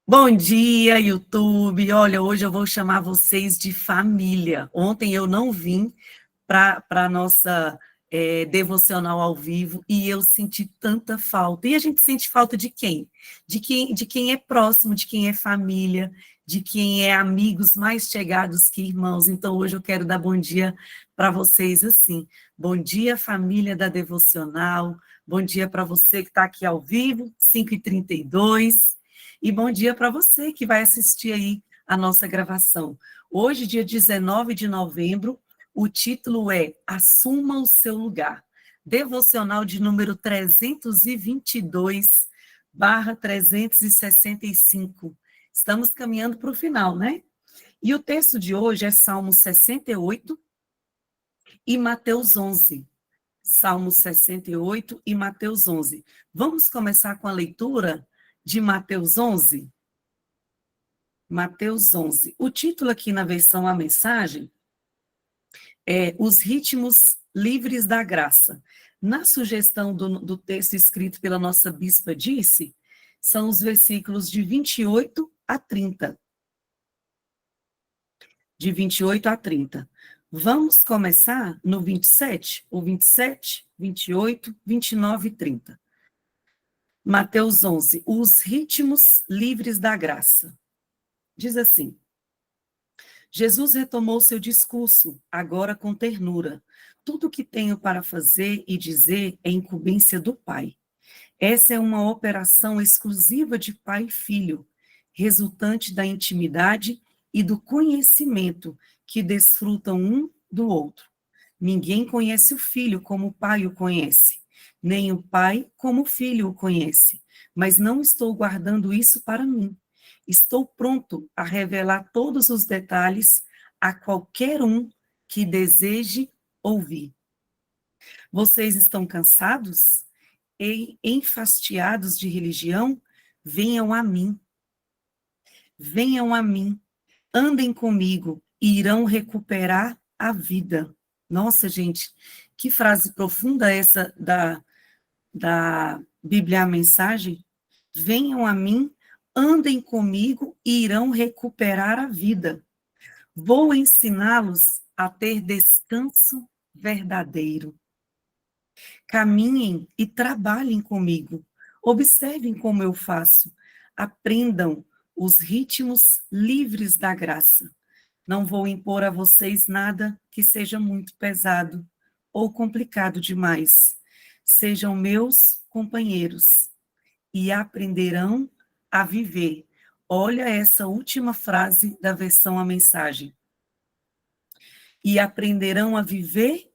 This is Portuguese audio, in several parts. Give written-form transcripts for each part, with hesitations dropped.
Bom dia, YouTube. Olha, hoje eu vou chamar vocês de família. Ontem eu não vim para a nossa devocional ao vivo e eu senti tanta falta. E a gente sente falta de quem? De quem é próximo, de quem é família, de quem é amigos mais chegados que irmãos. Então hoje eu quero dar bom dia para vocês assim. Bom dia, família da devocional. Bom dia para você que está aqui ao vivo, 5h32. E bom dia para você que vai assistir aí a nossa gravação. Hoje, dia 19 de novembro, o título é Assuma o Seu Lugar. Devocional de número 322, barra 365. Estamos caminhando para o final, né? E o texto de hoje é Salmo 68 e Mateus 11. Salmo 68 e Mateus 11. Vamos começar com a leitura de Mateus 11? Mateus 11. O título aqui na versão A Mensagem é Os Ritmos Livres da Graça. Na sugestão do texto escrito pela nossa bispa Disse, são os versículos de 28 a 30. De 28 a 30. Vamos começar no 27, o 27, 28, 29 e 30. Mateus 11. Os Ritmos Livres da Graça. Diz assim: Jesus retomou seu discurso, agora com ternura. Tudo o que tenho para fazer e dizer é incumbência do Pai. Essa é uma operação exclusiva de pai e filho, resultante da intimidade e do conhecimento que desfrutam um do outro. Ninguém conhece o filho como o pai o conhece, nem o pai como o filho o conhece. Mas não estou guardando isso para mim. Estou pronto a revelar todos os detalhes a qualquer um que deseje ouvir. Vocês estão cansados e enfastiados de religião? Venham a mim. Venham a mim. Andem comigo e irão recuperar a vida. Nossa, gente, que frase profunda essa da Bíblia, a Mensagem. Venham a mim, andem comigo e irão recuperar a vida. Vou ensiná-los a ter descanso verdadeiro. Caminhem e trabalhem comigo. Observem como eu faço. Aprendam os ritmos livres da graça. Não vou impor a vocês nada que seja muito pesado ou complicado demais. Sejam meus companheiros e aprenderão a viver. Olha essa última frase da versão A Mensagem. E aprenderão a viver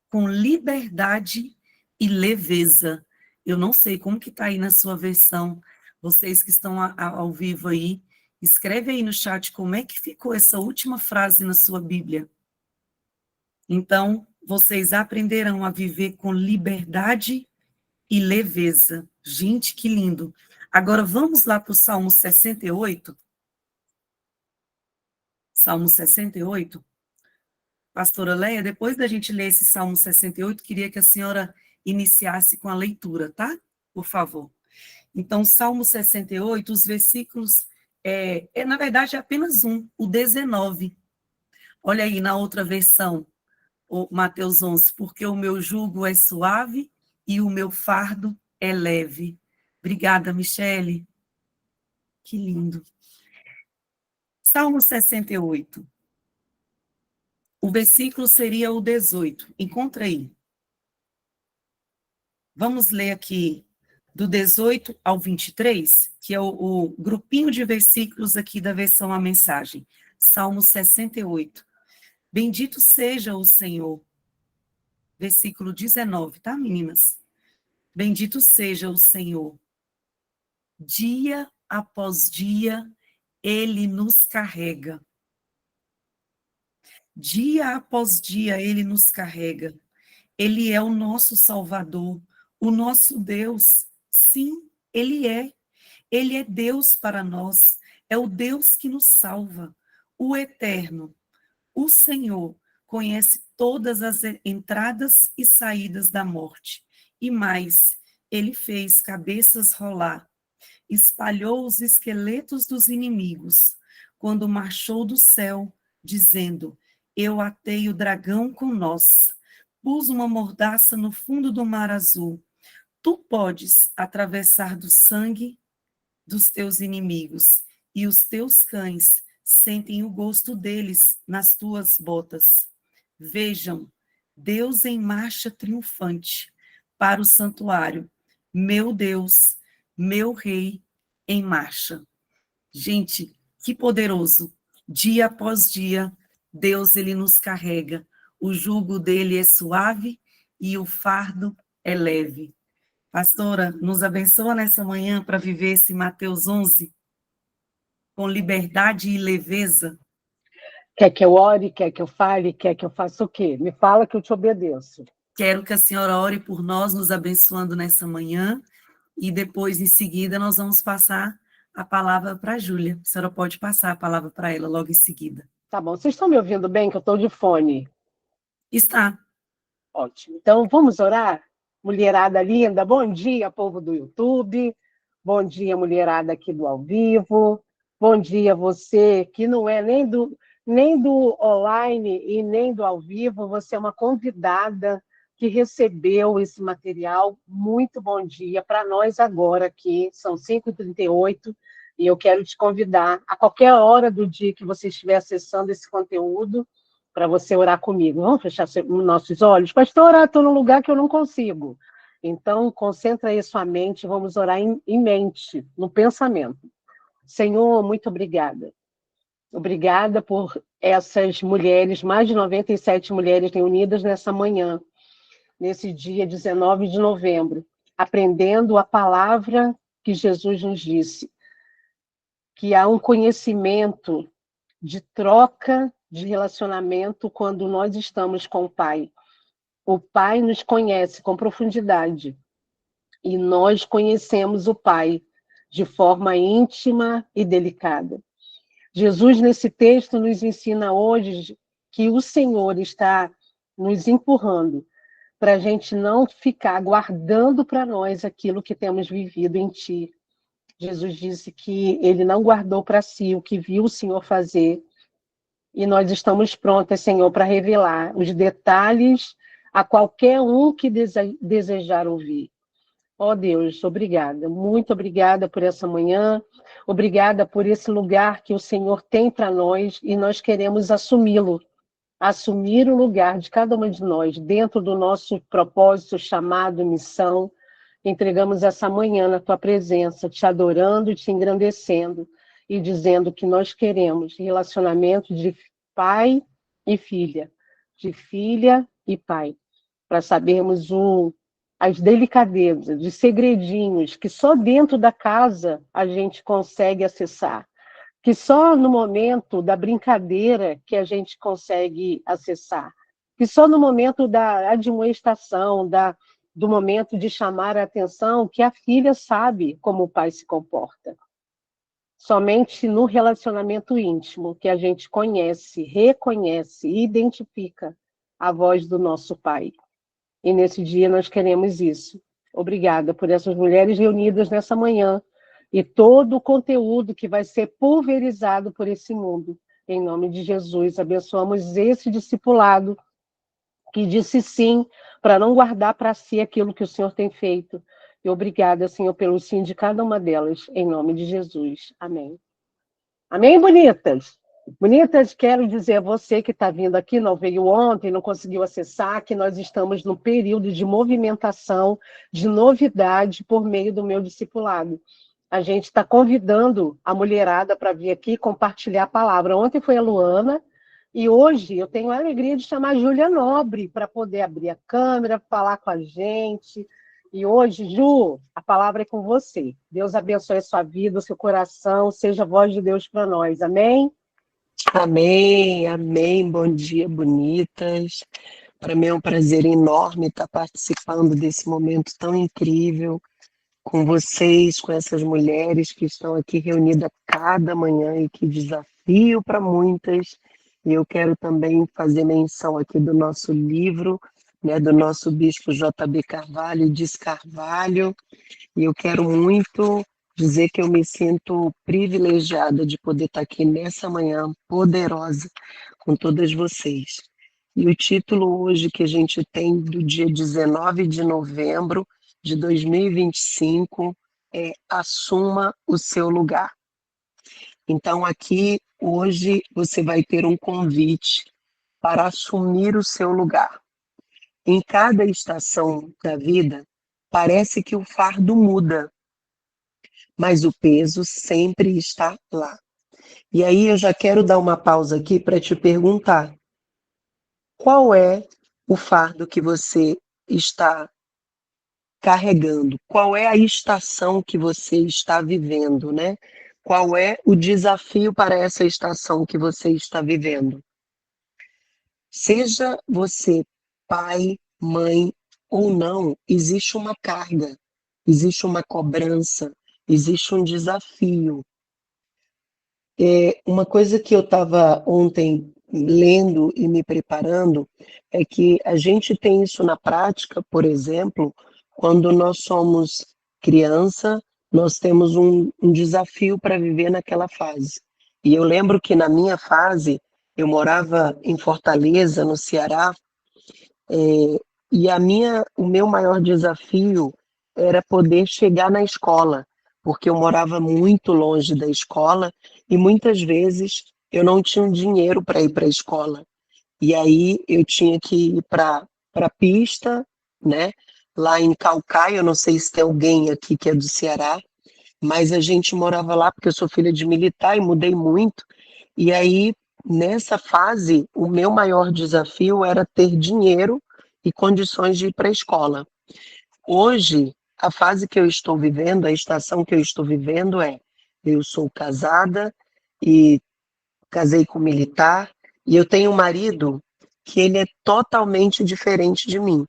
com liberdade e leveza. Eu não sei como que está aí na sua versão, vocês que estão ao vivo aí, escreve aí no chat como é que ficou essa última frase na sua Bíblia. Então, vocês aprenderão a viver com liberdade e leveza. Gente, que lindo. Agora, vamos lá para o Salmo 68? Salmo 68. Pastora Leia, depois da gente ler esse Salmo 68, queria que a senhora iniciasse com a leitura, tá? Por favor. Então, Salmo 68, os versículos, na verdade, é apenas um, o 19. Olha aí na outra versão, o Mateus 11, porque o meu jugo é suave e o meu fardo é leve. Obrigada, Michele. Que lindo. Salmo 68. O versículo seria o 18. Encontra aí. Vamos ler aqui do 18 ao 23, que é o grupinho de versículos aqui da versão A Mensagem. Salmo 68. Bendito seja o Senhor. Versículo 19, tá, meninas? Bendito seja o Senhor. Dia após dia, Ele nos carrega. Dia após dia, Ele nos carrega. Ele é o nosso Salvador, o nosso Deus. Sim, Ele é. Ele é Deus para nós. É o Deus que nos salva. O Eterno, o Senhor, conhece todas as entradas e saídas da morte. E mais, Ele fez cabeças rolar. espalhou os esqueletos dos inimigos, quando marchou do céu, dizendo: Eu atei o dragão com nós, pus uma mordaça no fundo do mar azul. Tu podes atravessar do sangue dos teus inimigos, e os teus cães sentem o gosto deles nas tuas botas. Vejam, Deus em marcha triunfante para o santuário. Meu Deus, meu Rei em marcha. Gente, que poderoso. Dia após dia, Deus ele nos carrega. O jugo dele é suave e o fardo é leve. Pastora, nos abençoa nessa manhã para viver esse Mateus 11 com liberdade e leveza. Quer que eu ore? Quer que eu fale? Quer que eu faça o quê? Me fala que eu te obedeço. Quero que a senhora ore por nós, nos abençoando nessa manhã, e depois, em seguida, nós vamos passar a palavra para a Júlia. A senhora pode passar a palavra para ela logo em seguida. Tá bom, vocês estão me ouvindo bem, que eu estou de fone? Está. Ótimo. Então, vamos orar? Mulherada linda, bom dia, povo do YouTube. Bom dia, mulherada aqui do ao vivo. Bom dia, você que não é nem do online e nem do ao vivo, você é uma convidada que recebeu esse material. Muito bom dia para nós agora aqui, são 5h38, e eu quero te convidar a qualquer hora do dia que você estiver acessando esse conteúdo, para você orar comigo. Vamos fechar nossos olhos? Pastora, estou num lugar que eu não consigo. Então, concentra aí sua mente, vamos orar em mente, no pensamento. Senhor, muito obrigada. Obrigada por essas mulheres, mais de 97 mulheres reunidas nessa manhã, nesse dia 19 de novembro, aprendendo a palavra que Jesus nos disse, que há um conhecimento de troca de relacionamento quando nós estamos com o Pai. O Pai nos conhece com profundidade e nós conhecemos o Pai de forma íntima e delicada. Jesus, nesse texto, nos ensina hoje que o Senhor está nos empurrando para a gente não ficar guardando para nós aquilo que temos vivido em Ti. Jesus disse que Ele não guardou para si o que viu o Senhor fazer, e nós estamos prontas, Senhor, para revelar os detalhes a qualquer um que desejar ouvir. Ó Deus, obrigada, muito obrigada por essa manhã, obrigada por esse lugar que o Senhor tem para nós e nós queremos assumi-lo, assumir o lugar de cada uma de nós dentro do nosso propósito, chamado, missão. Entregamos essa manhã na tua presença, te adorando e te engrandecendo e dizendo que nós queremos relacionamento de pai e filha, de filha e pai, para sabermos as delicadezas, os segredinhos que só dentro da casa a gente consegue acessar, que só no momento da brincadeira que a gente consegue acessar, que só no momento da admoestação, do momento de chamar a atenção, que a filha sabe como o pai se comporta. Somente no relacionamento íntimo que a gente conhece, reconhece e identifica a voz do nosso Pai. E nesse dia nós queremos isso. Obrigada por essas mulheres reunidas nessa manhã e todo o conteúdo que vai ser pulverizado por esse mundo. Em nome de Jesus, abençoamos esse discipulado que disse sim para não guardar para si aquilo que o Senhor tem feito. E obrigada, Senhor, pelo sim de cada uma delas, em nome de Jesus. Amém. Amém, bonitas? Bonitas, quero dizer a você que está vindo aqui, não veio ontem, não conseguiu acessar, que nós estamos num período de movimentação, de novidade por meio do meu discipulado. A gente está convidando a mulherada para vir aqui compartilhar a palavra. Ontem foi a Luana, e hoje eu tenho a alegria de chamar a Júlia Nobre para poder abrir a câmera, falar com a gente. E hoje, Ju, a palavra é com você. Deus abençoe a sua vida, o seu coração, seja a voz de Deus para nós. Amém? Amém, amém. Bom dia, bonitas. Para mim é um prazer enorme estar participando desse momento tão incrível com vocês, com essas mulheres que estão aqui reunidas cada manhã e que desafio para muitas. E eu quero também fazer menção aqui do nosso livro, né, do nosso bispo J.B. Carvalho, Diz Carvalho. E eu quero muito dizer que eu me sinto privilegiada de poder estar aqui nessa manhã poderosa com todas vocês. E o título hoje que a gente tem do dia 19 de novembro de 2025 é Assuma o seu lugar. Então aqui hoje você vai ter um convite para assumir o seu lugar. Em cada estação da vida, parece que o fardo muda, mas o peso sempre está lá. E aí eu já quero dar uma pausa aqui para te perguntar: qual é o fardo que você está carregando? Qual é a estação que você está vivendo, né? Qual é o desafio para essa estação que você está vivendo? Seja você pai, mãe ou não, existe uma carga, existe uma cobrança, existe um desafio. Uma coisa que eu estava ontem lendo e me preparando é que a gente tem isso na prática, por exemplo, quando nós somos criança, nós temos um desafio para viver naquela fase. E eu lembro que na minha fase, eu morava em Fortaleza, no Ceará, e o meu maior desafio era poder chegar na escola, porque eu morava muito longe da escola e muitas vezes eu não tinha um dinheiro para ir para a escola. E aí eu tinha que ir para a pista, né? Lá em Caucaia, eu não sei se tem alguém aqui que é do Ceará, mas a gente morava lá porque eu sou filha de militar e mudei muito. E aí, nessa fase, o meu maior desafio era ter dinheiro e condições de ir para a escola. Hoje, a fase que eu estou vivendo, a estação que eu estou vivendo eu sou casada e casei com um militar, e eu tenho um marido que ele é totalmente diferente de mim.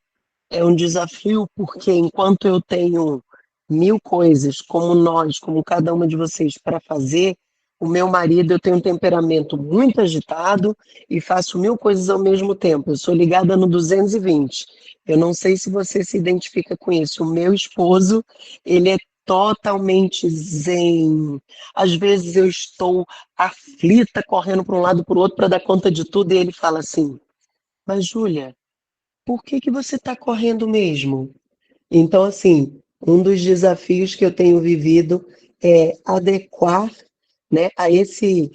É um desafio porque enquanto eu tenho 1000 coisas, como cada uma de vocês, para fazer, o meu marido, eu tenho um temperamento muito agitado e faço 1000 coisas ao mesmo tempo. Eu sou ligada no 220. Eu não sei se você se identifica com isso. O meu esposo, ele é totalmente zen. Às vezes eu estou aflita, correndo para um lado para o outro para dar conta de tudo, e ele fala assim: mas Júlia, por que que você está correndo mesmo? Então, assim, um dos desafios que eu tenho vivido é adequar, né, a esse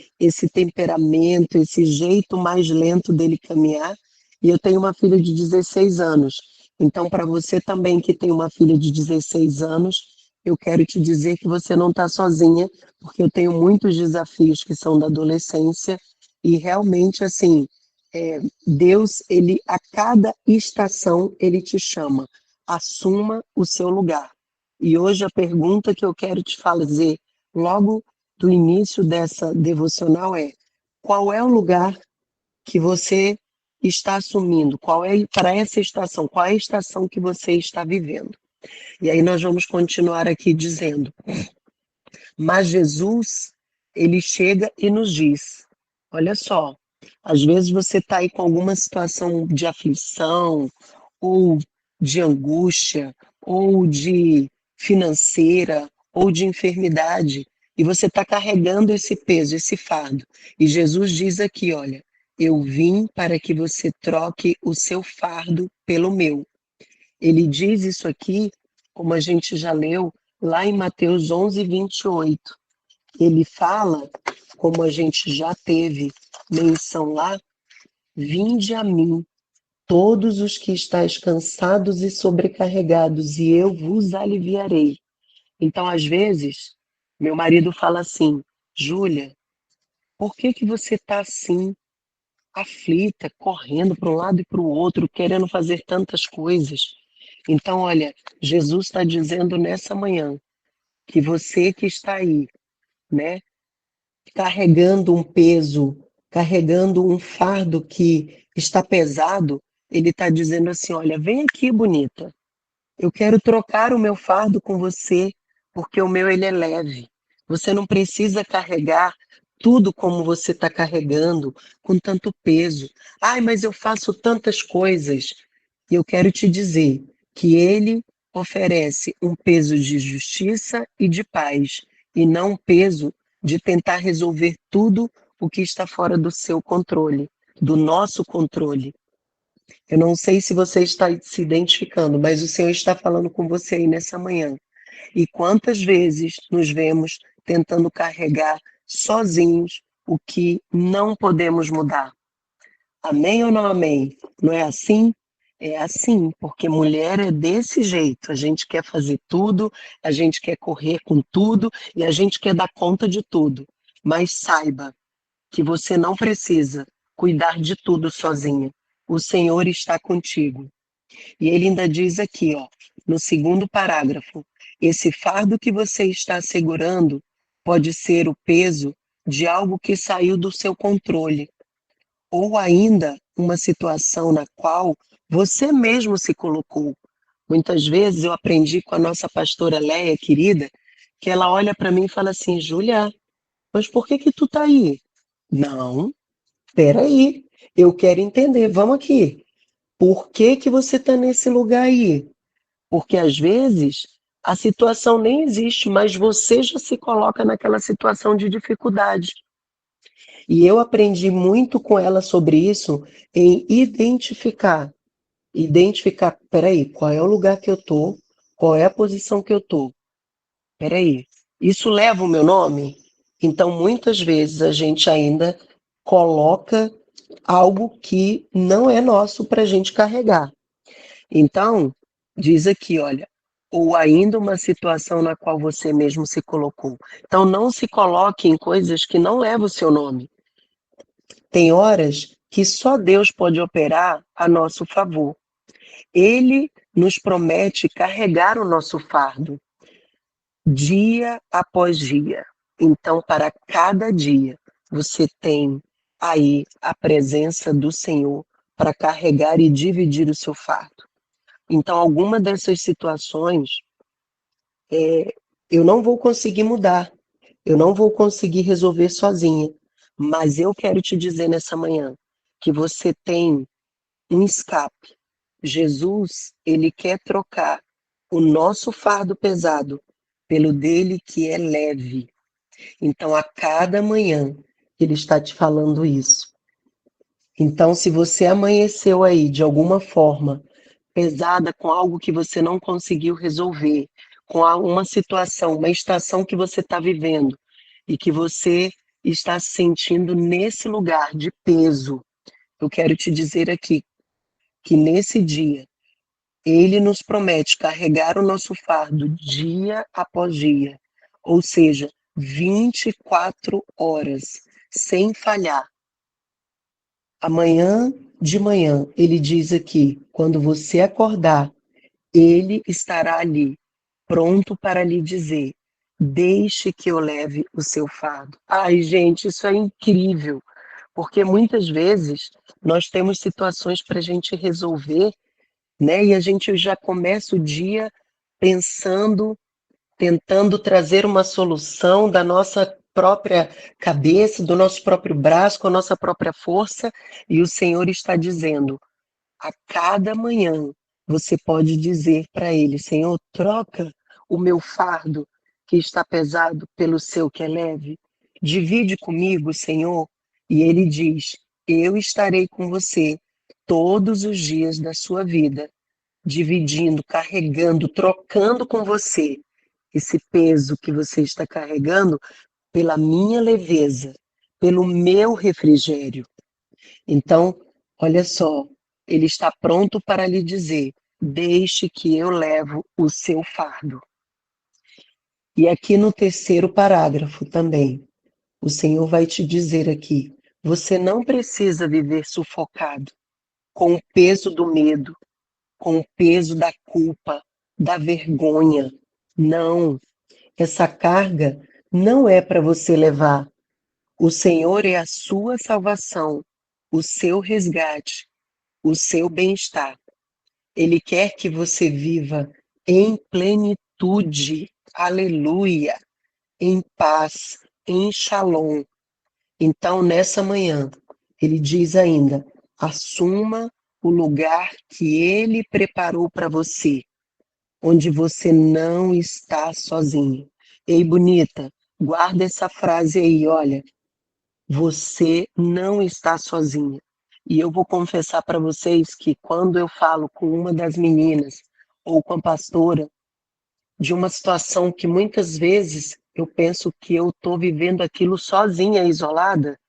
temperamento, esse jeito mais lento dele caminhar. E eu tenho uma filha de 16 anos. Então, para você também que tem uma filha de 16 anos, eu quero te dizer que você não está sozinha, porque eu tenho muitos desafios que são da adolescência e realmente, assim, Deus, ele a cada estação, ele te chama. Assuma o seu lugar. E hoje a pergunta que eu quero te fazer logo do início dessa devocional é: qual é o lugar que você está assumindo? Qual é para essa estação? Qual é a estação que você está vivendo? E aí nós vamos continuar aqui dizendo: mas Jesus, ele chega e nos diz: olha só, às vezes você está aí com alguma situação de aflição, ou de angústia, ou de financeira, ou de enfermidade, e você está carregando esse peso, esse fardo. E Jesus diz aqui: olha, eu vim para que você troque o seu fardo pelo meu. Ele diz isso aqui, como a gente já leu, lá em Mateus 11:28. Ele fala, como a gente já teve menção lá: vinde a mim, todos os que estáis cansados e sobrecarregados, e eu vos aliviarei. Então, às vezes, meu marido fala assim: Júlia, por que que você está assim, aflita, correndo para um lado e para o outro, querendo fazer tantas coisas? Então, olha, Jesus está dizendo nessa manhã que você que está aí, né, carregando um peso, carregando um fardo que está pesado, ele está dizendo assim: olha, vem aqui, bonita, eu quero trocar o meu fardo com você, porque o meu ele é leve. Você não precisa carregar tudo como você está carregando, com tanto peso. Ai, mas eu faço tantas coisas. E eu quero te dizer que ele oferece um peso de justiça e de paz, e não um peso de tentar resolver tudo o que está fora do seu controle, do nosso controle. Eu não sei se você está se identificando, mas o Senhor está falando com você aí nessa manhã. E quantas vezes nos vemos tentando carregar sozinhos o que não podemos mudar? Amém ou não amém? Não é assim? É assim, porque mulher é desse jeito. A gente quer fazer tudo, a gente quer correr com tudo e a gente quer dar conta de tudo. Mas saiba que você não precisa cuidar de tudo sozinha. O Senhor está contigo. E ele ainda diz aqui, ó, no segundo parágrafo, esse fardo que você está segurando pode ser o peso de algo que saiu do seu controle, ou ainda uma situação na qual você mesmo se colocou. Muitas vezes eu aprendi com a nossa pastora Leia, querida, que ela olha para mim e fala assim, Júlia, mas por que tu tá aí? Não, peraí, eu quero entender, vamos aqui. Por que você está nesse lugar aí? Porque às vezes a situação nem existe, mas você já se coloca naquela situação de dificuldade. E eu aprendi muito com ela sobre isso, em identificar, peraí, qual é o lugar que eu tô, qual é a posição que eu tô. Peraí, isso leva o meu nome? Então, muitas vezes a gente ainda coloca algo que não é nosso para a gente carregar. Então, diz aqui, olha, ou ainda uma situação na qual você mesmo se colocou. Então, não se coloque em coisas que não levam o seu nome. Tem horas que só Deus pode operar a nosso favor. Ele nos promete carregar o nosso fardo, dia após dia. Então, para cada dia, você tem aí a presença do Senhor para carregar e dividir o seu fardo. Então, alguma dessas situações eu não vou conseguir mudar, eu não vou conseguir resolver sozinha, mas eu quero te dizer nessa manhã que você tem um escape. Jesus, ele quer trocar o nosso fardo pesado pelo dele que é leve. Então, a cada manhã, ele está te falando isso. Então, se você amanheceu aí de alguma forma pesada com algo que você não conseguiu resolver, com uma situação, uma estação que você está vivendo e que você está se sentindo nesse lugar de peso, eu quero te dizer aqui que nesse dia ele nos promete carregar o nosso fardo dia após dia, ou seja, 24 horas, sem falhar. Amanhã de manhã, ele diz aqui, quando você acordar, ele estará ali, pronto para lhe dizer, deixe que eu leve o seu fardo. Ai, gente, isso é incrível, porque muitas vezes nós temos situações para a gente resolver, né? E a gente já começa o dia pensando, tentando trazer uma solução da nossa própria cabeça, do nosso próprio braço, com a nossa própria força, e o Senhor está dizendo, a cada manhã você pode dizer para ele, Senhor, troca o meu fardo que está pesado pelo seu que é leve. Divide comigo, Senhor. E ele diz, eu estarei com você todos os dias da sua vida, dividindo, carregando, trocando com você esse peso que você está carregando pela minha leveza, pelo meu refrigério. Então, olha só, ele está pronto para lhe dizer, deixe que eu levo o seu fardo. E aqui no terceiro parágrafo também, o Senhor vai te dizer aqui, você não precisa viver sufocado com o peso do medo, com o peso da culpa, da vergonha. Não, essa carga não é para você levar. O Senhor é a sua salvação, o seu resgate, o seu bem-estar. Ele quer que você viva em plenitude, aleluia, em paz, em shalom. Então, nessa manhã, ele diz ainda, assuma o lugar que ele preparou para você, onde você não está sozinha. Ei, bonita, guarda essa frase aí, olha. Você não está sozinha. E eu vou confessar para vocês que quando eu falo com uma das meninas ou com a pastora de uma situação que muitas vezes eu penso que eu estou vivendo aquilo sozinha, isolada,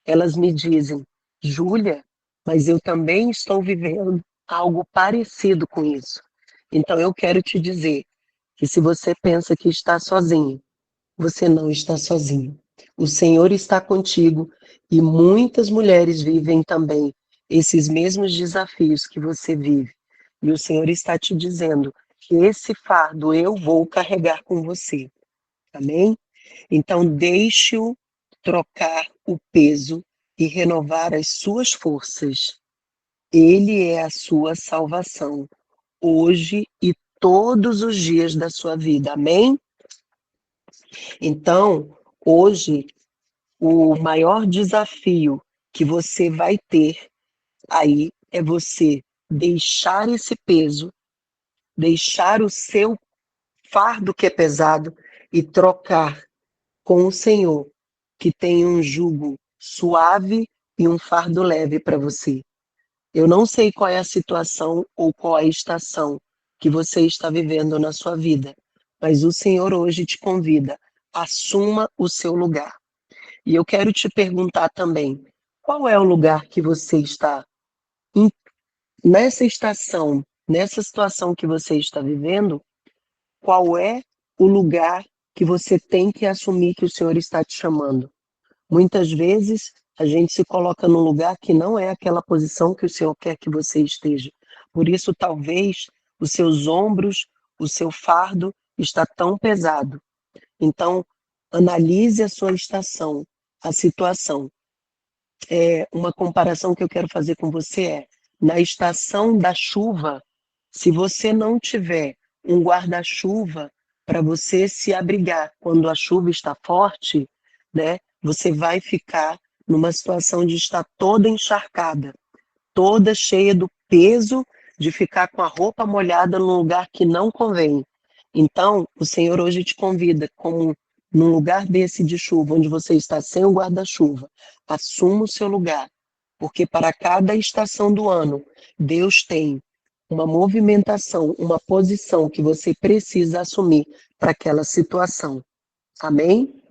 elas me dizem, Júlia, mas eu também estou vivendo algo parecido com isso. Então eu quero te dizer que se você pensa que está sozinha, você não está sozinho. O Senhor está contigo e muitas mulheres vivem também esses mesmos desafios que você vive. E o Senhor está te dizendo que esse fardo eu vou carregar com você. Amém? Então deixe-o trocar o peso e renovar as suas forças. Ele é a sua salvação, hoje e todos os dias da sua vida. Amém? Então, hoje, o maior desafio que você vai ter aí é você deixar esse peso, deixar o seu fardo que é pesado e trocar com o Senhor, que tem um jugo suave e um fardo leve para você. Eu não sei qual é a situação ou qual é a estação que você está vivendo na sua vida, mas o Senhor hoje te convida, assuma o seu lugar. E eu quero te perguntar também, qual é o lugar que você está nessa estação, nessa situação que você está vivendo, qual é o lugar que você tem que assumir que o Senhor está te chamando? Muitas vezes a gente se coloca num lugar que não é aquela posição que o Senhor quer que você esteja. Por isso, talvez, os seus ombros, o seu fardo está tão pesado. Então, analise a sua estação, a situação. Uma comparação que eu quero fazer com você na estação da chuva, se você não tiver um guarda-chuva para você se abrigar quando a chuva está forte, né, você vai ficar numa situação de estar toda encharcada, toda cheia do peso de ficar com a roupa molhada num lugar que não convém. Então, o Senhor hoje te convida, como num lugar desse de chuva, onde você está sem o guarda-chuva, assuma o seu lugar, porque para cada estação do ano, Deus tem uma movimentação, uma posição que você precisa assumir para aquela situação. Amém?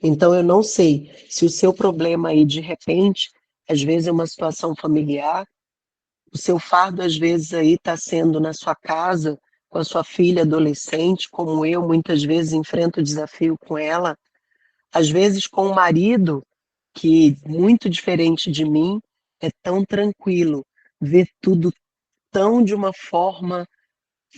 Então, eu não sei se o seu problema aí, de repente, às vezes é uma situação familiar, o seu fardo, às vezes, aí está sendo na sua casa, com a sua filha adolescente, como eu muitas vezes enfrento o desafio com ela, às vezes com o marido, que muito diferente de mim, é tão tranquilo, vê tudo tão de uma forma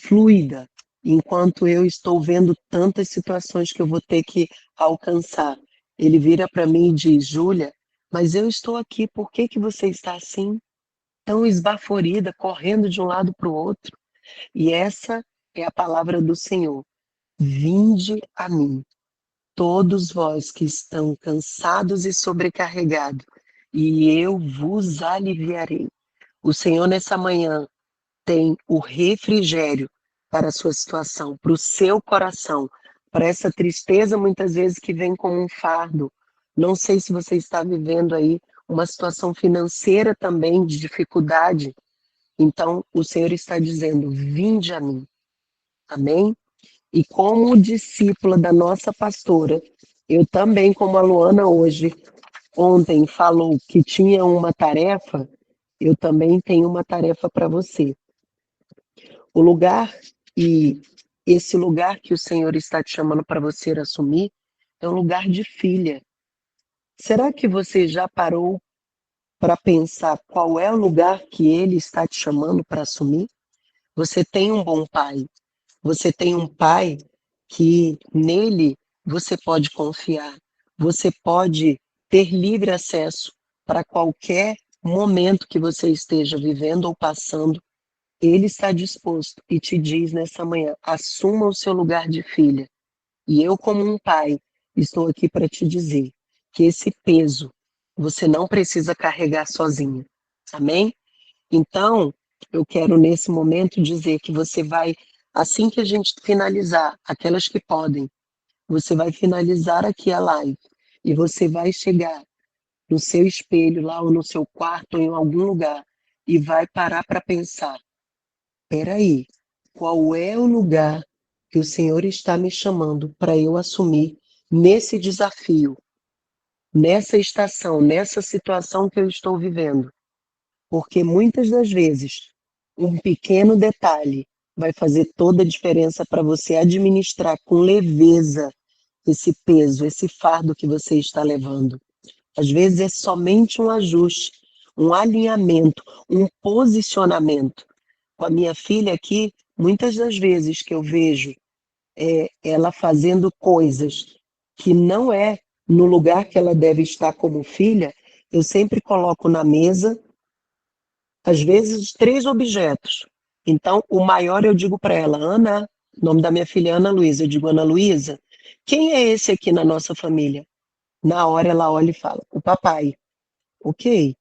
fluida, enquanto eu estou vendo tantas situações que eu vou ter que alcançar. Ele vira para mim e diz, Júlia, mas eu estou aqui, por que que você está assim? Tão esbaforida, correndo de um lado para o outro. E essa é a palavra do Senhor. Vinde a mim, todos vós que estão cansados e sobrecarregados, e eu vos aliviarei. O Senhor, nessa manhã, tem o refrigério para a sua situação, para o seu coração, para essa tristeza muitas vezes que vem como um fardo. Não sei se você está vivendo aí uma situação financeira também de dificuldade. Então, o Senhor está dizendo, vinde a mim. Amém? E como discípula da nossa pastora, eu também, como a Luana hoje, ontem, falou que tinha uma tarefa, eu também tenho uma tarefa para você. O lugar, e esse lugar que o Senhor está te chamando para você assumir, é um lugar de filha. Será que você já parou para pensar qual é o lugar que Ele está te chamando para assumir? Você tem um bom pai. Você tem um pai que nele você pode confiar. Você pode ter livre acesso para qualquer momento que você esteja vivendo ou passando. Ele está disposto e te diz nessa manhã, assuma o seu lugar de filha. E eu, como um pai, estou aqui para te dizer que esse peso você não precisa carregar sozinha. Amém? Então, eu quero nesse momento dizer que você vai assim que a gente finalizar, aquelas que podem, você vai finalizar aqui a live e você vai chegar no seu espelho lá ou no seu quarto ou em algum lugar e vai parar para pensar, peraí, qual é o lugar que o Senhor está me chamando para eu assumir nesse desafio, nessa estação, nessa situação que eu estou vivendo? Porque muitas das vezes, um pequeno detalhe vai fazer toda a diferença para você administrar com leveza esse peso, esse fardo que você está levando. Às vezes é somente um ajuste, um alinhamento, um posicionamento. Com a minha filha aqui, muitas das vezes que eu vejo ela fazendo coisas que não é no lugar que ela deve estar como filha, eu sempre coloco na mesa, às vezes, 3 objetos. Então, o maior eu digo para ela, Ana, o nome da minha filha é Ana Luísa, eu digo, Ana Luísa, quem é esse aqui na nossa família? Na hora ela olha e fala, o papai. Ok.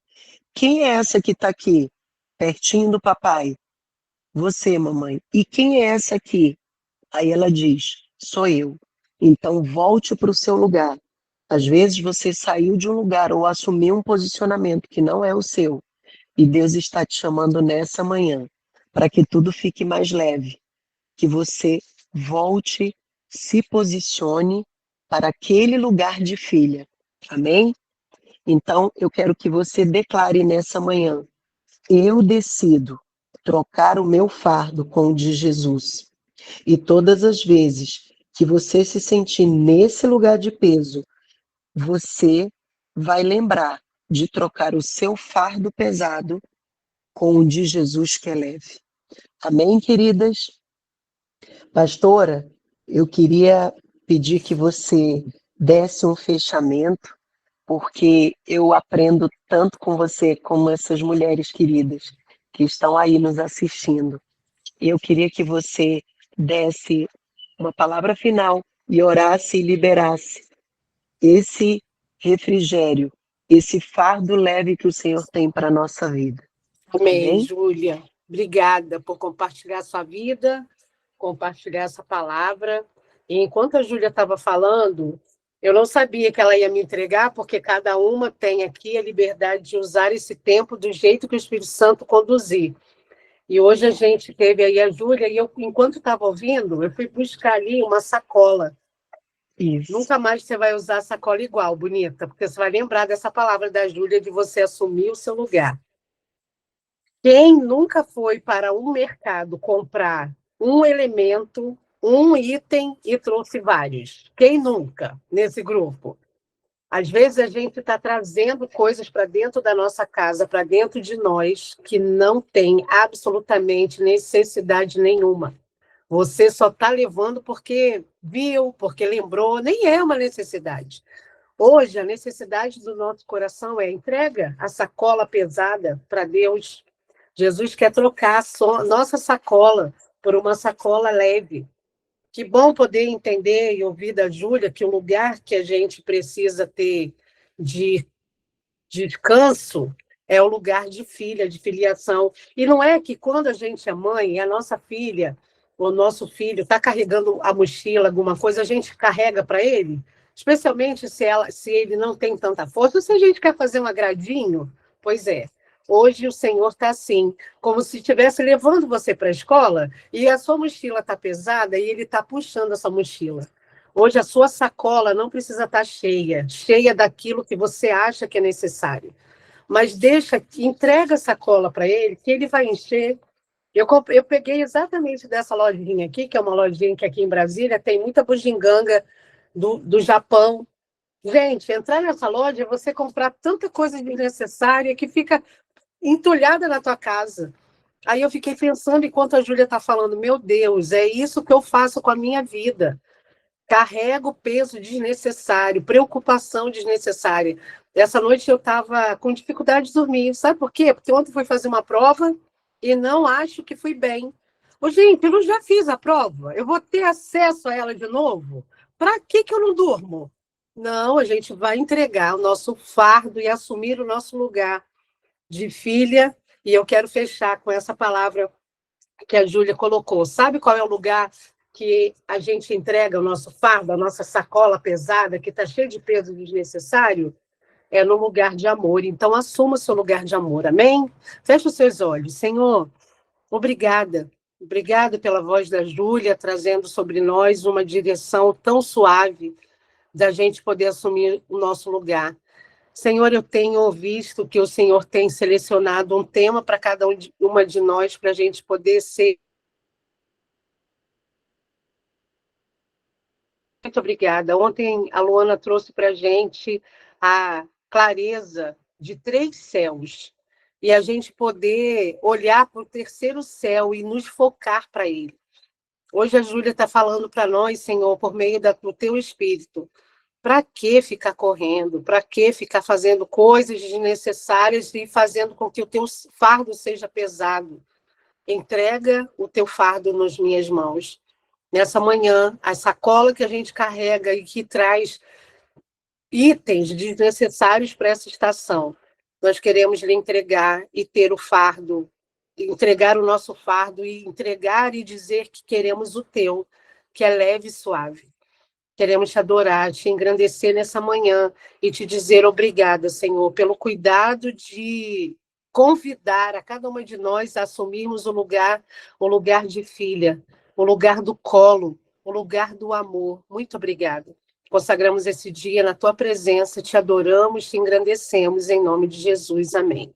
Quem é essa que está aqui, pertinho do papai? Você, mamãe. E quem é essa aqui? Aí ela diz, sou eu. Então, volte para o seu lugar. Às vezes você saiu de um lugar ou assumiu um posicionamento que não é o seu. E Deus está te chamando nessa manhã para que tudo fique mais leve, que você volte, se posicione para aquele lugar de filha. Amém? Então, eu quero que você declare nessa manhã: eu decido trocar o meu fardo com o de Jesus. E todas as vezes que você se sentir nesse lugar de peso, você vai lembrar de trocar o seu fardo pesado com o de Jesus que é leve. Amém, queridas? Pastora, eu queria pedir que você desse um fechamento, porque eu aprendo tanto com você como essas mulheres queridas que estão aí nos assistindo. E eu queria que você desse uma palavra final e orasse e liberasse esse refrigério, esse fardo leve que o Senhor tem para a nossa vida. Amém, Amém? Júlia. Obrigada por compartilhar sua vida, compartilhar essa palavra. E enquanto a Júlia estava falando, eu não sabia que ela ia me entregar, porque cada uma tem aqui a liberdade de usar esse tempo do jeito que o Espírito Santo conduzir. E hoje a gente teve aí a Júlia, e eu, enquanto estava ouvindo, eu fui buscar ali uma sacola. Isso. Nunca mais você vai usar sacola igual, bonita, porque você vai lembrar dessa palavra da Júlia de você assumir o seu lugar. Quem nunca foi para um mercado comprar um elemento, um item e trouxe vários? Quem nunca nesse grupo? Às vezes a gente está trazendo coisas para dentro da nossa casa, para dentro de nós, que não tem absolutamente necessidade nenhuma. Você só está levando porque viu, porque lembrou, nem é uma necessidade. Hoje, a necessidade do nosso coração é entrega a sacola pesada para Deus. Jesus quer trocar a nossa sacola por uma sacola leve. Que bom poder entender e ouvir da Júlia que o lugar que a gente precisa ter de descanso é o lugar de filha, de filiação. E não é que quando a gente é mãe, a nossa filha, o nosso filho está carregando a mochila, alguma coisa, a gente carrega para ele, especialmente se ele não tem tanta força, ou se a gente quer fazer um agradinho, pois é. Hoje o Senhor está assim, como se estivesse levando você para a escola e a sua mochila está pesada e ele está puxando essa mochila. Hoje a sua sacola não precisa estar cheia, cheia daquilo que você acha que é necessário. Mas entrega a sacola para ele, que ele vai encher. Eu peguei exatamente dessa lojinha aqui, que é uma lojinha que aqui em Brasília tem muita bugiganga do Japão. Gente, entrar nessa loja é você comprar tanta coisa desnecessária que fica entulhada na tua casa. Aí eu fiquei pensando, enquanto a Júlia está falando, meu Deus, é isso que eu faço com a minha vida. Carrego peso desnecessário, preocupação desnecessária. Essa noite eu estava com dificuldade de dormir. Sabe por quê? Porque ontem fui fazer uma prova e não acho que fui bem. Ô, gente, eu já fiz a prova. Eu vou ter acesso a ela de novo? Para que eu não durmo? Não, a gente vai entregar o nosso fardo e assumir o nosso lugar de filha. E eu quero fechar com essa palavra que a Júlia colocou. Sabe qual é o lugar que a gente entrega o nosso fardo, a nossa sacola pesada, que está cheia de peso desnecessário? É no lugar de amor. Então, assuma o seu lugar de amor. Amém? Feche os seus olhos. Senhor, obrigada. Obrigada pela voz da Júlia, trazendo sobre nós uma direção tão suave da gente poder assumir o nosso lugar. Senhor, eu tenho visto que o Senhor tem selecionado um tema para cada uma de nós, para a gente poder ser. Muito obrigada. Ontem a Luana trouxe para a gente a clareza de 3 céus, e a gente poder olhar para o terceiro céu e nos focar para ele. Hoje a Júlia está falando para nós, Senhor, por meio do teu Espírito. Para que ficar correndo? Para que ficar fazendo coisas desnecessárias e fazendo com que o teu fardo seja pesado? Entrega o teu fardo nas minhas mãos. Nessa manhã, a sacola que a gente carrega e que traz itens desnecessários para essa estação, nós queremos lhe entregar e ter o fardo, entregar o nosso fardo e entregar e dizer que queremos o teu, que é leve e suave. Queremos te adorar, te engrandecer nessa manhã e te dizer obrigada, Senhor, pelo cuidado de convidar a cada uma de nós a assumirmos o lugar de filha, o lugar do colo, o lugar do amor. Muito obrigada. Consagramos esse dia na tua presença, te adoramos, te engrandecemos, em nome de Jesus. Amém.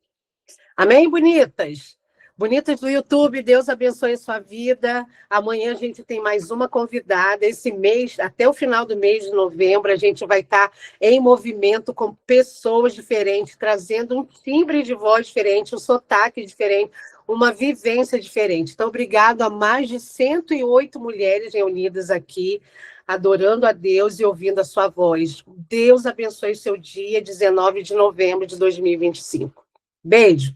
Amém, bonitas? Bonitas do YouTube, Deus abençoe a sua vida. Amanhã a gente tem mais uma convidada. Esse mês, até o final do mês de novembro, a gente vai estar em movimento com pessoas diferentes, trazendo um timbre de voz diferente, um sotaque diferente, uma vivência diferente. Então, obrigado a mais de 108 mulheres reunidas aqui, adorando a Deus e ouvindo a sua voz. Deus abençoe o seu dia, 19 de novembro de 2025. Beijo.